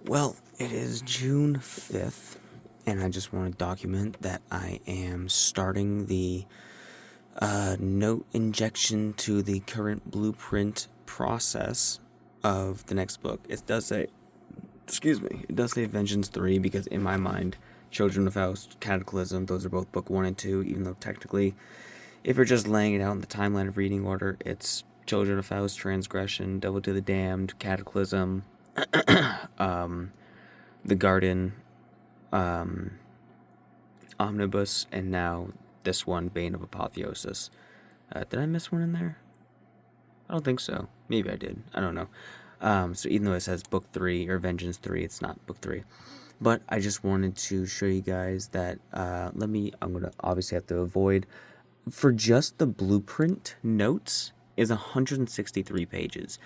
Well, it is June 5th, and I just want to document that I am starting the note injection to the current blueprint process of the next book. It does say, it does say Vengeance 3 because in my mind, Children of Faust, Cataclysm, those are both book 1 and 2, even though technically, if you're just laying it out in the timeline of reading order, it's Children of Faust, Transgression, Devil to the Damned, Cataclysm, The Garden, Omnibus, and now this one, Bane of Apotheosis. Did I miss one in there? I don't think so. Maybe I did. I don't know. So even though it says book 3 or Vengeance 3, it's not book 3. But I just wanted to show you guys that, I'm going to obviously have to avoid, for just the blueprint notes is 163 pages.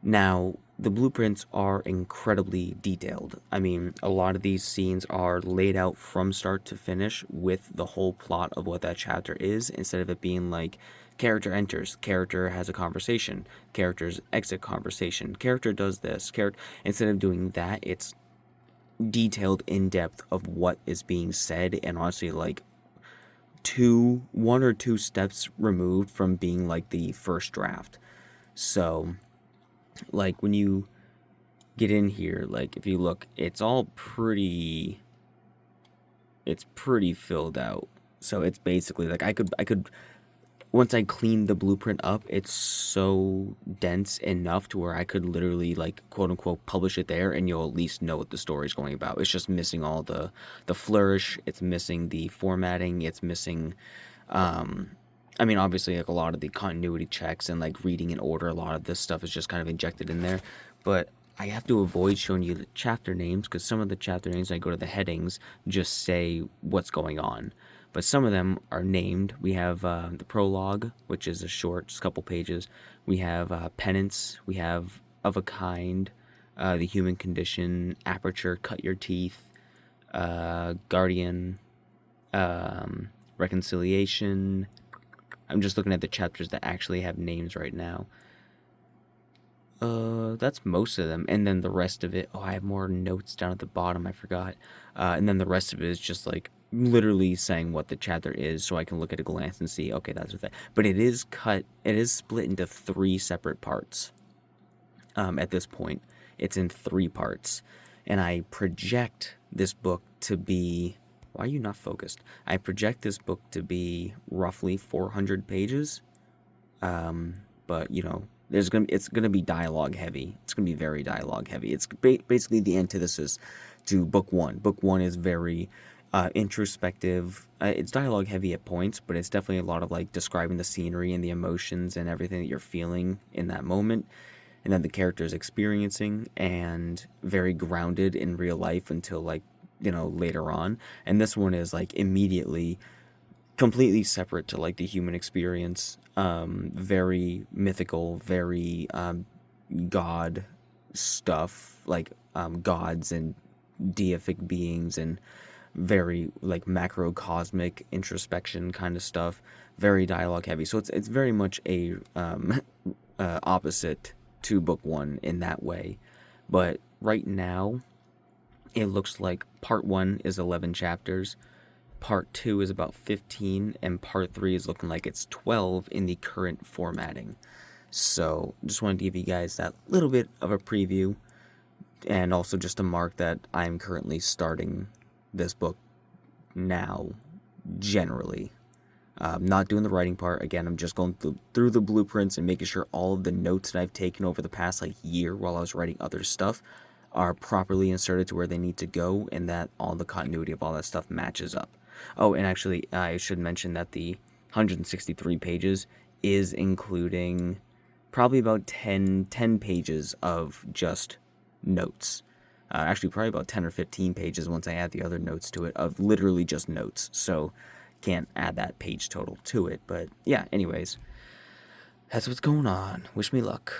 Now, the blueprints are incredibly detailed. I mean, a lot of these scenes are laid out from start to finish with the whole plot of what that chapter is, instead of it being like, character enters, character has a conversation, characters exit conversation, character does this, instead of doing that, it's detailed in depth of what is being said, and honestly, like, one or two steps removed from being like the first draft. So, like, when you get in here, like, if you look, it's pretty filled out. So it's basically like I could once I clean the blueprint up, it's so dense enough to where I could literally, like, quote unquote publish it there, and you'll at least know what the story's going about. It's just missing all the flourish, it's missing the formatting, it's missing I mean, obviously, like, a lot of the continuity checks and, like, reading in order, a lot of this stuff is just kind of injected in there. But I have to avoid showing you the chapter names, because some of the chapter names, when I go to the headings, just say what's going on. But some of them are named. We have the prologue, which is a short, just a couple pages. We have Penance. We have Of a Kind, The Human Condition, Aperture, Cut Your Teeth, Guardian, Reconciliation. I'm just looking at the chapters that actually have names right now. That's most of them. And then the rest of it, I have more notes down at the bottom, I forgot. And then the rest of it is just, like, literally saying what the chapter is, so I can look at a glance and see, okay, that's what that. But it is split into 3 separate parts. At this point, it's in 3 parts. And I project this book to be, why are you not focused? I project this book to be roughly 400 pages. But, it's gonna be dialogue heavy. It's gonna be very dialogue heavy. It's basically the antithesis to book 1. Book 1 is very introspective. It's dialogue heavy at points, but it's definitely a lot of, like, describing the scenery and the emotions and everything that you're feeling in that moment, and then the character's experiencing, and very grounded in real life until, like, later on. And this one is, like, immediately completely separate to, like, the human experience. Very mythical, very god stuff, like, gods and deific beings, and very, like, macrocosmic introspection kind of stuff. Very dialogue heavy. So it's very much a opposite to book 1 in that way. But right now, it looks like part 1 is 11 chapters, part 2 is about 15, and part 3 is looking like it's 12 in the current formatting. So just wanted to give you guys that little bit of a preview, and also just to mark that I'm currently starting this book now, generally. Not doing the writing part. Again, I'm just going through the blueprints and making sure all of the notes that I've taken over the past, like, year while I was writing other stuff are properly inserted to where they need to go, and that all the continuity of all that stuff matches up. Oh, and actually, I should mention that the 163 pages is including probably about 10 pages of just notes. Actually, probably about 10 or 15 pages once I add the other notes to it, of literally just notes. So, can't add that page total to it. But yeah, anyways, that's what's going on. Wish me luck.